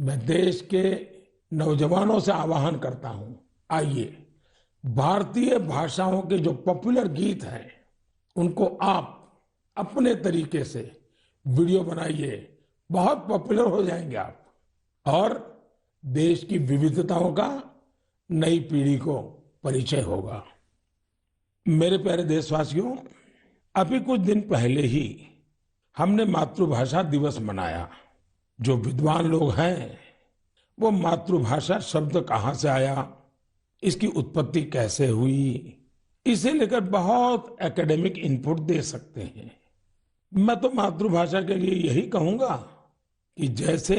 मैं देश के नौजवानों से आह्वान करता हूं, आइए भारतीय भाषाओं के जो पॉपुलर गीत हैं उनको आप अपने तरीके से वीडियो बनाइए। बहुत पॉपुलर हो जाएंगे आप, और देश की विविधताओं का नई पीढ़ी को परिचय होगा। मेरे प्यारे देशवासियों, अभी कुछ दिन पहले ही हमने मातृभाषा दिवस मनाया। जो विद्वान लोग हैं वो मातृभाषा शब्द कहाँ से आया, इसकी उत्पत्ति कैसे हुई, इसे लेकर बहुत एकेडमिक इनपुट दे सकते हैं। मैं तो मातृभाषा के लिए यही कहूंगा कि जैसे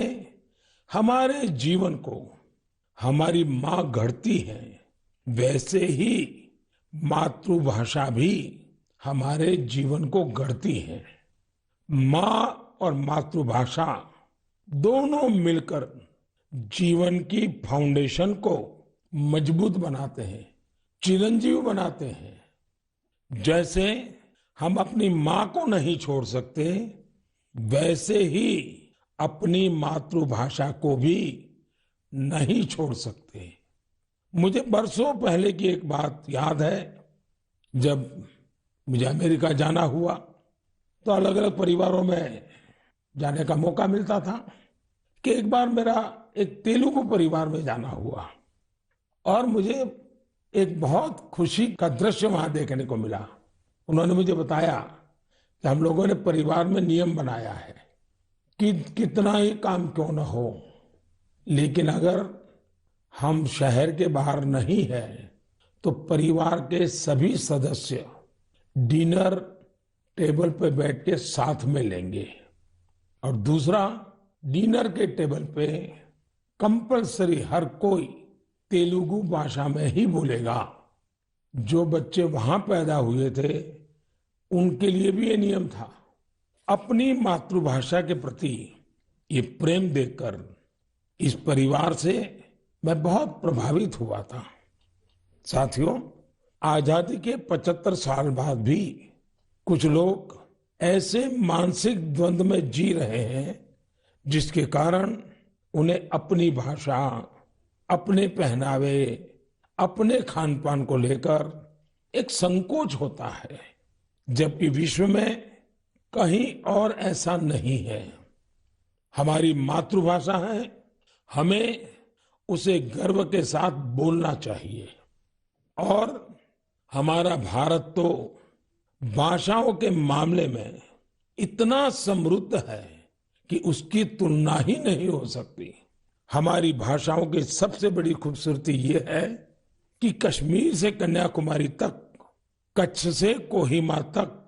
हमारे जीवन को हमारी माँ गढ़ती है, वैसे ही मातृभाषा भी हमारे जीवन को गढ़ती है। माँ और मातृभाषा दोनों मिलकर जीवन की फाउंडेशन को मजबूत बनाते हैं, चिरंजीव बनाते हैं। जैसे हम अपनी माँ को नहीं छोड़ सकते, वैसे ही अपनी मातृभाषा को भी नहीं छोड़ सकते। मुझे बरसों पहले की एक बात याद है। जब मुझे अमेरिका जाना हुआ तो अलग अलग परिवारों में जाने का मौका मिलता था कि एक बार मेरा एक तेलुगु परिवार में जाना हुआ और मुझे एक बहुत खुशी का दृश्य वहां देखने को मिला। उन्होंने मुझे बताया कि हम लोगों ने परिवार में नियम बनाया है कि कितना ही काम क्यों न हो, लेकिन अगर हम शहर के बाहर नहीं है तो परिवार के सभी सदस्य डिनर टेबल पे बैठ के साथ में लेंगे। और दूसरा, डिनर के टेबल पे कंपलसरी हर कोई तेलुगु भाषा में ही बोलेगा। जो बच्चे वहां पैदा हुए थे उनके लिए भी ये नियम था। अपनी मातृभाषा के प्रति ये प्रेम देखकर इस परिवार से मैं बहुत प्रभावित हुआ था। साथियों, आजादी के 75 साल बाद भी कुछ लोग ऐसे मानसिक द्वंद में जी रहे हैं जिसके कारण उन्हें अपनी भाषा, अपने पहनावे, अपने खान पान को लेकर एक संकोच होता है, जबकि विश्व में कहीं और ऐसा नहीं है। हमारी मातृभाषा है, हमें उसे गर्व के साथ बोलना चाहिए। और हमारा भारत तो भाषाओं के मामले में इतना समृद्ध है कि उसकी तुलना ही नहीं हो सकती। हमारी भाषाओं की सबसे बड़ी खूबसूरती ये है कि कश्मीर से कन्याकुमारी तक, कच्छ से कोहिमा तक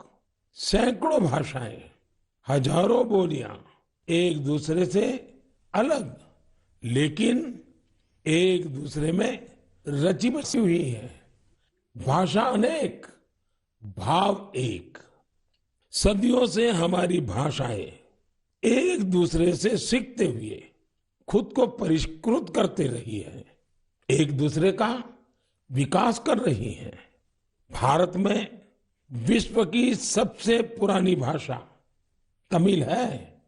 सैकड़ों भाषाएं, हजारों बोलियां एक दूसरे से अलग लेकिन एक दूसरे में रची बसी हुई है। भाषा अनेक, भाव एक। सदियों से हमारी भाषाएं एक दूसरे से सीखते हुए खुद को परिष्कृत करते रही है, एक दूसरे का विकास कर रही है। भारत में विश्व की सबसे पुरानी भाषा तमिल है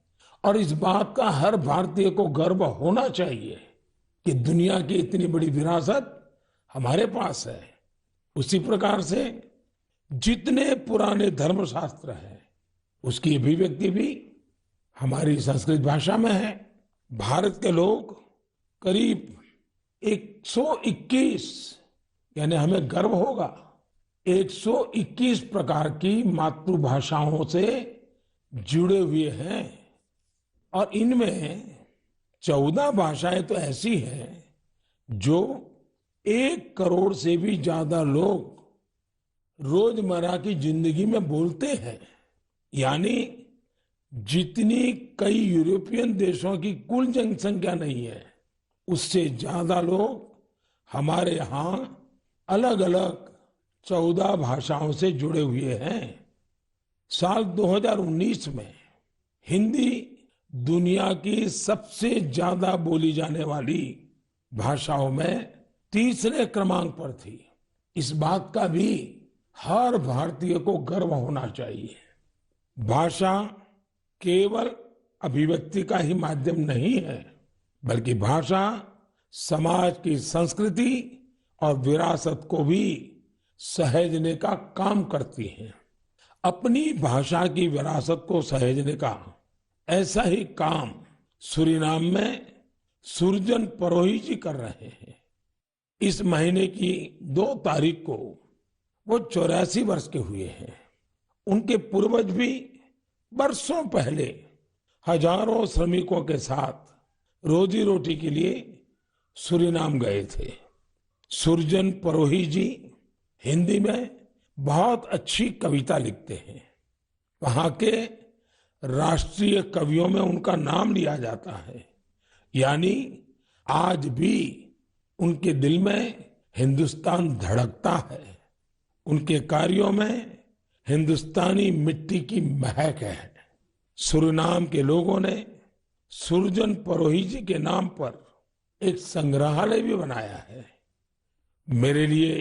और इस बात का हर भारतीय को गर्व होना चाहिए कि दुनिया की इतनी बड़ी विरासत हमारे पास है। उसी प्रकार से जितने पुराने धर्मशास्त्र हैं उसकी अभिव्यक्ति भी हमारी संस्कृत भाषा में है। भारत के लोग करीब 121, यानी हमें गर्व होगा, 121 प्रकार की मातृभाषाओं से जुड़े हुए हैं। और इनमें 14 भाषाएं तो ऐसी हैं जो 1 करोड़ से भी ज्यादा लोग रोजमर्रा की जिंदगी में बोलते हैं। यानी जितनी कई यूरोपियन देशों की कुल जनसंख्या नहीं है, उससे ज्यादा लोग हमारे यहाँ अलग अलग 14 भाषाओं से जुड़े हुए हैं। साल 2019 में हिंदी दुनिया की सबसे ज्यादा बोली जाने वाली भाषाओं में तीसरे क्रमांक पर थी। इस बात का भी हर भारतीय को गर्व होना चाहिए। भाषा केवल अभिव्यक्ति का ही माध्यम नहीं है, बल्कि भाषा समाज की संस्कृति और विरासत को भी सहेजने का काम करती है। अपनी भाषा की विरासत को सहेजने का ऐसा ही काम सूरीनाम में सुरजन परोही जी कर रहे हैं। इस महीने की 2 तारीख को वो 84 वर्ष के हुए हैं। उनके पूर्वज भी बरसों पहले हजारों श्रमिकों के साथ रोजी रोटी के लिए सूरीनाम गए थे। सुरजन परोही जी हिंदी में बहुत अच्छी कविता लिखते हैं। वहां के राष्ट्रीय कवियों में उनका नाम लिया जाता है, यानी आज भी उनके दिल में हिंदुस्तान धड़कता है। उनके कार्यों में हिंदुस्तानी मिट्टी की महक है। सूरीनाम के लोगों ने सुरजन परोही जी के नाम पर एक संग्रहालय भी बनाया है। मेरे लिए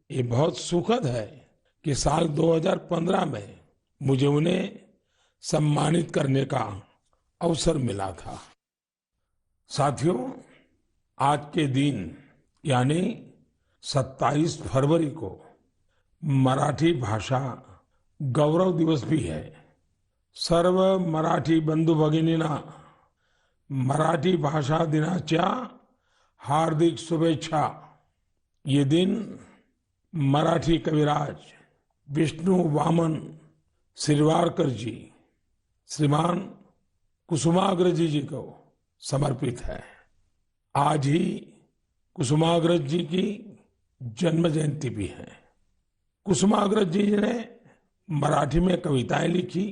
ये बहुत सुखद है कि साल 2015 में मुझे उन्हें सम्मानित करने का अवसर मिला था। साथियों, आज के दिन यानी 27 फरवरी को मराठी भाषा गौरव दिवस भी है। सर्व मराठी बंधू भगिनींना मराठी भाषा दिनाच्या हार्दिक शुभेच्छा। ये दिन मराठी कविराज विष्णु वामन शिरवाडकर जी, श्रीमान कुसुमाग्रज जी को समर्पित है। आज ही कुसुमाग्रज जी की जन्म जयंती भी है। कुसुमाग्रज जी ने मराठी में कविताएं लिखी,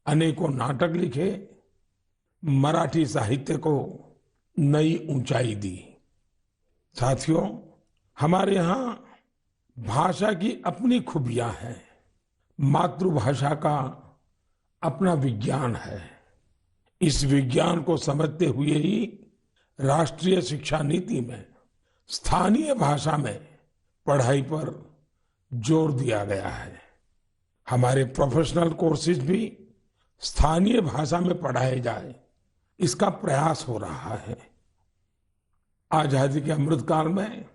अनेकों नाटक लिखे, मराठी साहित्य को नई ऊंचाई दी। साथियों, हमारे यहाँ भाषा की अपनी खूबियां हैं। मातृभाषा का अपना विज्ञान है। इस विज्ञान को समझते हुए ही राष्ट्रीय शिक्षा नीति में स्थानीय भाषा में पढ़ाई पर जोर दिया गया है। हमारे प्रोफेशनल कोर्सेज भी स्थानीय भाषा में पढ़ाए जाए, इसका प्रयास हो रहा है। आजादी के अमृतकाल में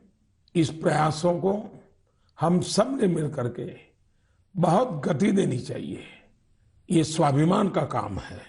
इस प्रयासों को हम सब ने मिलकर के बहुत गति देनी चाहिए। ये स्वाभिमान का काम है।